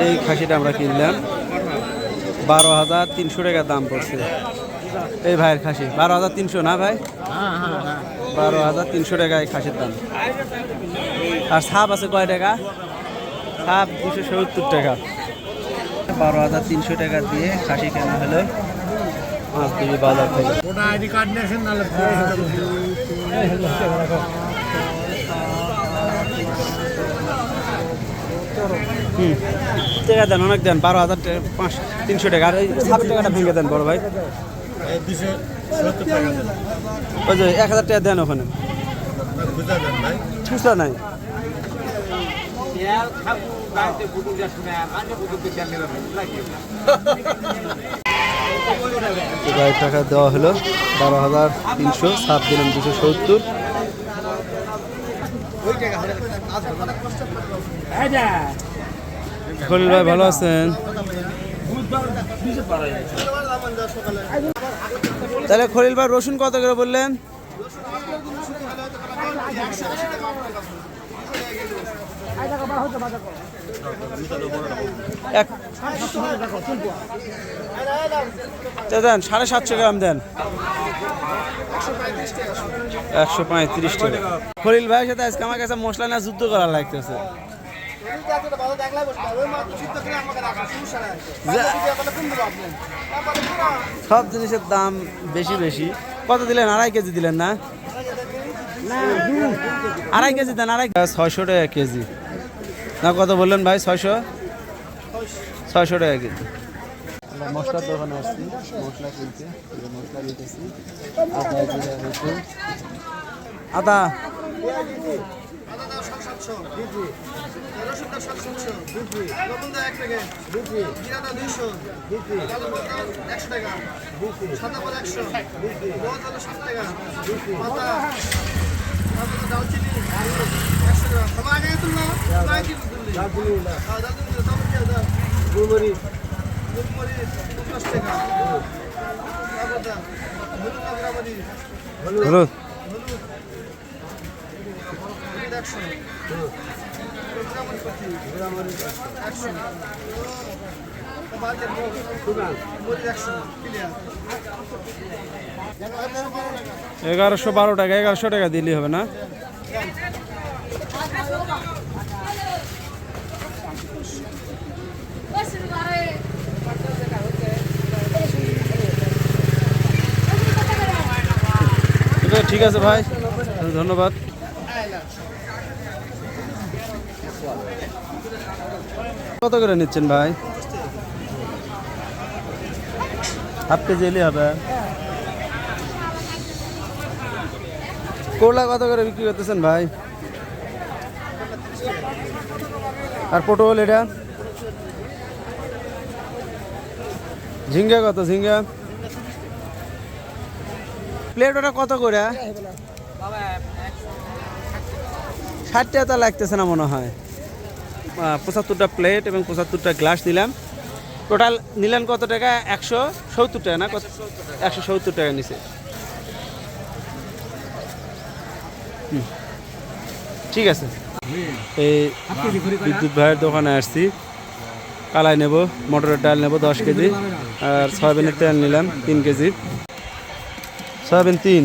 এই খাসিটা আমরা কিনলাম 12,300 টাকা দাম পড়ছে। এই ভাইয়ের খাসি 12,300 না ভাই? 12,300 টাকা এই খাসির দাম। আর ছাপ আছে কয় টাকা? ছাপ 270 টাকা। 12,300 টাকা দিয়ে খাসি কেনা হলো মাছদিঘি বাজার থেকে। টাকা দেন, অনেক দেন, 12,300 টাকা। আর এই ছাপের টাকাটা ভেঙে দেন বড় ভাই। ওই যে 1,000 টাকা দেন ওখানে, খুচরা নাই। টাকা দেওয়া হলো 12,300, ছাপ দিলাম 270। খলিল ভাই ভালো আছেন? তাহলে খলিল ভাই রসুন কত করে বললেন? দেন 750 গ্রাম দেন, 135 টাকা। খলিল ভাইয়ের সাথে আজকে আমার কাছে মশলা না যুদ্ধ করা লাগতেছে। সব জিনিসের দাম বেশি বেশি। কত দিলেন? 2.5 কেজি দিলেন না? 2.5 কেজি দেন। 600 টাকা কেজি না? কত বললেন ভাই? 600 টাকা কেজি। মশলার দোকানে আসছি মশলা কিনতে, মশলা নিতেছি। আদা হলুদ $1112 টাকা। 1100 টাকা দিলেই হবে না? ঠিক আছে ভাই, ধন্যবাদ। কত করে নিচ্ছেন ভাই? হাফ কেজি এলে হবে। করলা কত করে বিক্রি করতেছেন ভাই? আর পটল এটা? ঝিঙ্গা কত? ঝিঙ্গা প্লেট ওটা কত করে? 60 টাকা তো লাগতেছে না মনে হয়। 75টা প্লেট এবং 75টা গ্লাস নিলাম। টোটাল নিলেন কত টাকা? 170 টাকা না? 170 টাকা নিচে। ঠিক আছে। এই বিদ্যুৎ ভাইয়ের দোকানে আসছি। কালাই নেব, মটরের ডাল নেব 10 কেজি, আর সয়াবিনের তেল নিলাম 3 কেজি। সয়াবিন 3,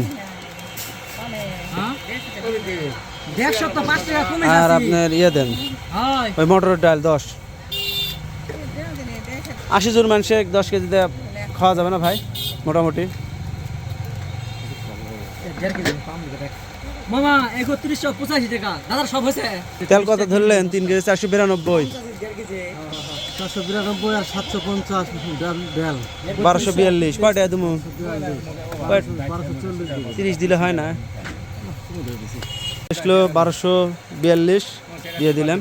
আর আপনার ইয়ে দেন ওই মটরের ডাল 10। 80 জন মানুষে 10 কেজি দিয়ে খাওয়া যাবে না ভাই? মোটামুটি মামা 3185 টাকা দাদার সব হয়েছে। তেল কত ধরলেন? 3 কেজি 492, 492 আর 750 ডাল 1242। কয়টা তুমি 30 দিলে হয় না? আসলো 1242 দিয়ে দিলাম।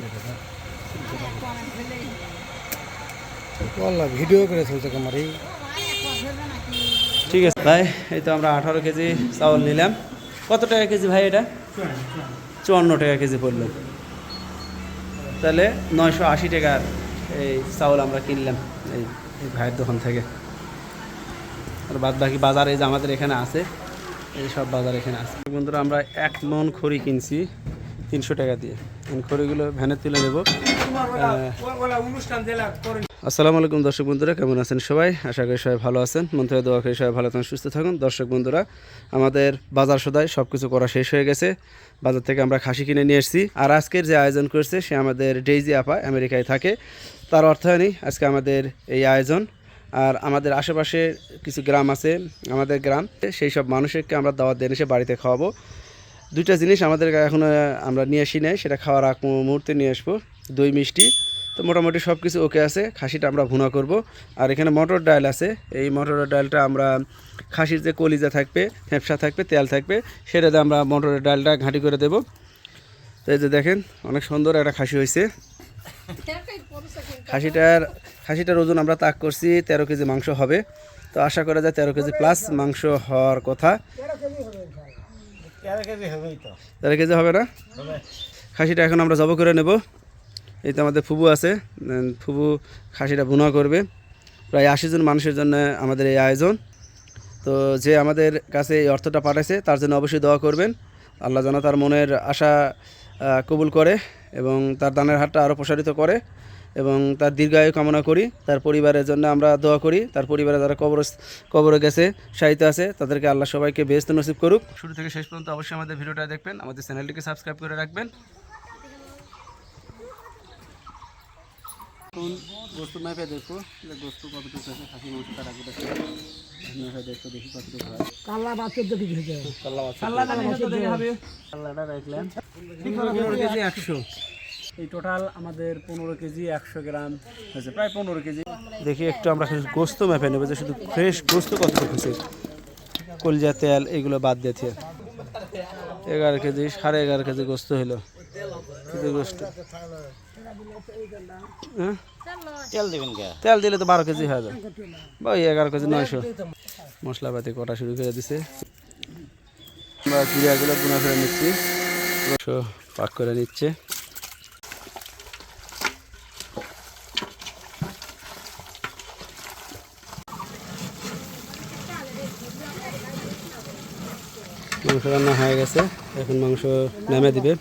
ভিডিও করে চলছে আমার এই। ঠিক আছে ভাই, এই তো আমরা 18 কেজি চাউল নিলাম। কত টাকা কেজি ভাই এটা? 54 টাকা কেজি পড়লো। তাহলে 980 টাকার এই চাউল আমরা কিনলাম এই ভাইয়ের দোকান থেকে। আর বাদ বাকি বাজার এই যে আমাদের এখানে আছে, এই সব বাজার এখানে আছে। বন্ধুরা আমরা 1 মণ খড়ি কিনছি 300 টাকা দিয়ে। খড়িগুলো ভ্যানে তুলে নেব। আসসালামু আলাইকুম দর্শক বন্ধুরা, কেমন আছেন সবাই? আশা করি সবাই ভালো আছেন। মন থেকে দোয়া করি সবাই ভালো থাকুন, সুস্থ থাকুন। দর্শক বন্ধুরা, আমাদের বাজার সদাই সব কিছু করা শেষ হয়ে গেছে। বাজার থেকে আমরা খাসি কিনে নিয়ে এসেছি। আর আজকের যে আয়োজন করছে সে আমাদের ডেইজি আপা, আমেরিকায় থাকে। তার অর্থায়নে আজকে আমাদের এই আয়োজন। আর আমাদের আশেপাশে কিছু গ্রাম আছে, আমাদের গ্রাম, সেই সব মানুষকে আমরা দাওয়াত দিয়ে এসে বাড়িতে খাওয়াবো। দুইটা জিনিস আমাদের এখনও আমরা নিয়ে আসি নাই, সেটা খাওয়ার আগ মুহূর্তে নিয়ে আসবো। দই মিষ্টি তো মোটামুটি সব কিছু ওকে আছে। খাসিটা আমরা ভুনা করব। আর এখানে মটর ডাল আছে। এই মটরের ডালটা আমরা খাসির যে কলিজা থাকবে, ফ্যাপসা থাকবে, তেল থাকবে, সেটাতে আমরা মটরের ডালটা ঘাঁটি করে দেব। তো এই যে দেখেন, অনেক সুন্দর একটা খাসি হয়েছে। খাসিটার ওজন আমরা তাক করছি 13 কেজি মাংস হবে। তো আশা করা যায় 13 কেজি প্লাস মাংস হওয়ার কথা। 13 কেজি হবে না? খাসিটা এখন আমরা জব করে নেব। এই তো আমাদের ফুবু আছে, ফুবু খাসিটা ভুনা করবে। প্রায় 80 জন মানুষের জন্য আমাদের এই আয়োজন। তো যে আমাদের কাছে এই অর্থটা পাঠাইছে তার জন্য অবশ্যই দোয়া করবেন। আল্লাহ যেন তার মনের আশা কবুল করে এবং তার দানের হাতটা আরও প্রসারিত করে এবং তার দীর্ঘায়ু কামনা করি। তার পরিবারের জন্য আমরা দোয়া করি। তার পরিবারে যারা কবরে গেছে, শাহিত আছে, তাদেরকে আল্লাহ সবাইকে বেহেশত নসিব করুক। শুরু থেকে শেষ পর্যন্ত অবশ্যই আমাদের ভিডিওটা দেখবেন, আমাদের চ্যানেলটিকে সাবস্ক্রাইব করে রাখবেন। গোস্ত মেপে দেখো, গোস্ত কতটুকু আছে, খাসি মাংস তার আগে দেখো, দেখি কতটুকু হয়। কাল্লা বাচ্চার দিকে হয়েছে। কাল্লাটা রাখলাম 15 কেজি 100। এই টোটাল আমাদের 15 কেজি 100 গ্রাম হয়েছে, প্রায় 15 কেজি। দেখি একটু আমরা গোস্ত মেপে নেবো যে শুধু ফ্রেশ গোস্ত কতটুকু হয়েছে, কলজা তেল এগুলো বাদ দিয়েছে। 11 কেজি 11.5 কেজি গোস্ত হলো। গোস্ত তেল দিলে তো 12 কেজি হয়ে যায়, বা 11 কেজি 900। মশলাপাতি কটা শুরু করে দিছে। আমরা জিরাগুলো গুঁড়া করে নিচ্ছি, পাক করে নিচ্ছে। মাংস রান্না হয়ে গেছে, এখন মাংস নামে দিবে।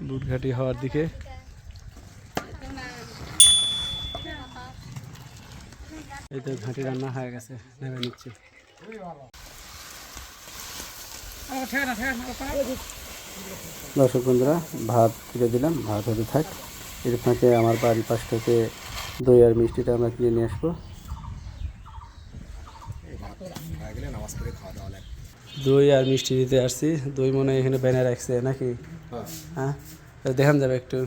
লুটঘাটি হওয়ার দিকে। এই তো ঘাটি রান্না হয়ে গেছে, নেমে নিচ্ছে। দর্শক বন্ধুরা, ভাত তুলে দিলাম, ভাত হতে থাক। এর ফাঁকে আমার বাড়ির পাশ থেকে দই আর মিষ্টিটা আমরা কিনে নিয়ে আসবো। দই আর মিষ্টি দিতে আসছি। দই মনে হয় এখানে ব্যানার রাখছে নাকি? হ্যাঁ, দেখান যাবে একটু।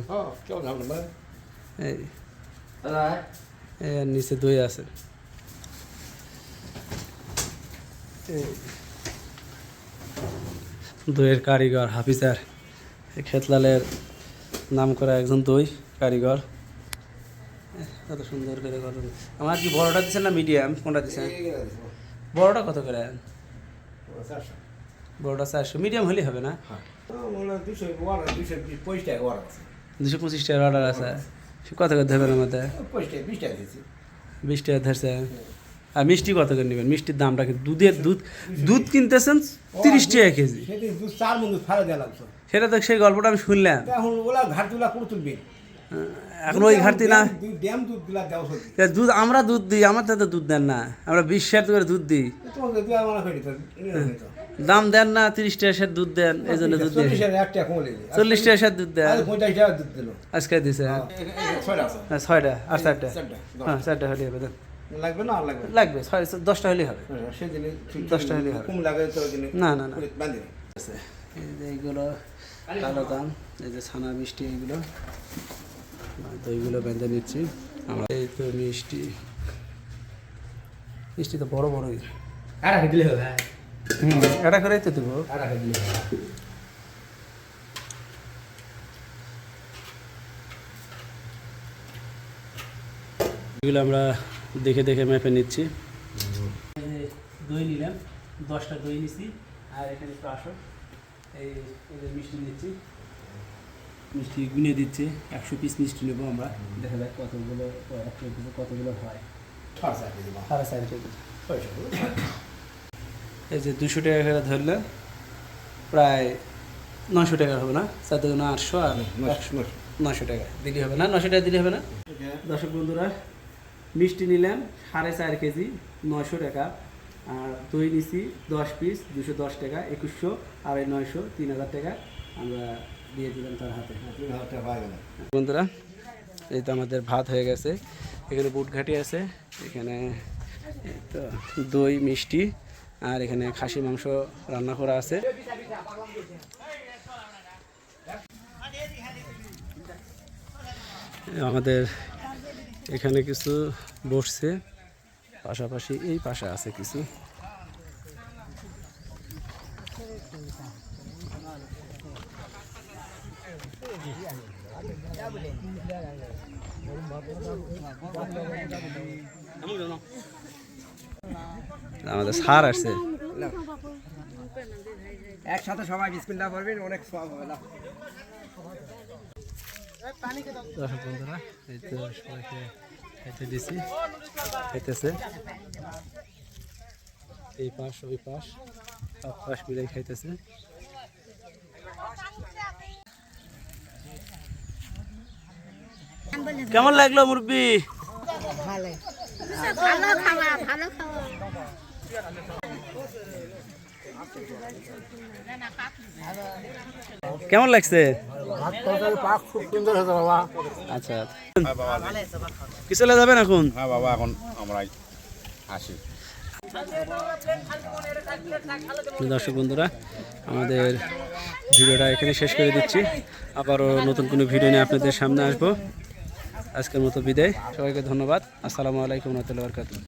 এই নিচে দই আছে। দইয়ের কারিগর হাফিজার, খেতলালের নাম করা একজন দই কারিগর। কত সুন্দর করে করেন। আমার কি বড়টা দিচ্ছেন না মিডিয়াম, কোনটা দিচ্ছেন? বড়টা কত করে? বড়টা 400, মিডিয়াম হলেই হবে না? 225 টাকার অর্ডার আছে। কত করে দেবেন আমাদের? 20 টাকা ধরছে। আর মিষ্টি কত করে নেবেন? মিষ্টির দামটা কি? দুধ কিনতেছেন 30 টাকা কেজি। সেটা তো সেই গল্পটা আমি শুনলাম। এখন ওই ঘাটতি না, দুধ আমরা দুধ দিই, আমার তো দুধ দেন না, আমরা 20 টাকা করে দুধ দিই। দাম দেন না, 30 টাকা সের দুধ দেন, এই জন্য দুধ দিয়ে 40 টাকা সের দুধ দেন। আজকে দিছে হ্যাঁ 6টা আর 4টা, হ্যাঁ 4টা হলে হবে, দেন লাগবে না আর লাগবে লাগবে 10টা হলেই হবে, সেদিনে 10টা হলেই হবে। কম লাগে তো দিনে না না না বাঁধি আছে। এই যে এইগুলো কালো দাম, এই যে ছানা মিষ্টি, এইগুলো তো এইগুলো বেঁধে নিচ্ছি আমরা। এই তো মিষ্টি, মিষ্টি তো বড় বড়ই, আর রাখে দিলে হবে এটা করেই তো দেবো। আর রাখে দিলে হবে এগুলো আমরা দেখে দেখে মেপে নিচ্ছি। দই নিলাম, 10টা দই নিচ্ছি, আর এখানে একটু আসো, এই যে মিষ্টি নিচ্ছি, মিষ্টি গুনে দিচ্ছে, 100 পিস মিষ্টি নেবো আমরা, দেখা যাক কতগুলো, 1 কেজিতে কতগুলো হয়। 4.5 কেজি। এই যে 200 টাকা করে ধরলে প্রায় 900 টাকা হবে না, 800 আর 900 টাকা দিলে হবে না, 900 টাকা দিলে হবে না। দর্শক বন্ধুরা, মিষ্টি নিলাম 4.5 কেজি, 900 টাকা, আর দই নিছি 10 পিস, 210 টাকা, 2100, আর এই 900, 3000 টাকা আমরা দিয়ে দিলাম তার হাতে। বন্ধুরা, এই তো আমাদের ভাত হয়ে গেছে, এখানে বুট ঘাটি আছে, এখানে এই তো দই মিষ্টি, আর এখানে খাসি মাংস রান্না করা আছে। আমাদের এখানে কিছু বসছে, পাশাপাশি এই পাশে আছে কিছু। আমাদের সার আসছে, একসাথে সবাই বিসমিল্লাহ পড়বেন, অনেক সওয়াব হবে না। দর্শক বন্ধুরা, এই তো সবাইকে খেতে দিছি, খাইতেছে, এই পাশ ওই পাশ সব পাশ মিলে খাইতেছে। কেমন লাগলো মুরব্বি? ভালো খাওয়া, ভালো খাওয়া। কেমন লাগছে? খুব সুন্দর হয়েছে বাবা। আচ্ছা, কি চলে যাবেন এখন? হ্যাঁ বাবা, এখন আমরা আসি। দর্শক বন্ধুরা, আমাদের ভিডিওটা এখানে শেষ করে দিচ্ছি, আবারও নতুন কোনো ভিডিও নিয়ে আপনাদের সামনে আসবো। আজকের মতো বিদায়, সবাইকে ধন্যবাদ। আসসালামু আলাইকুম ওয়া রাহমাতুল্লাহি ওয়া বারাকাতুহু।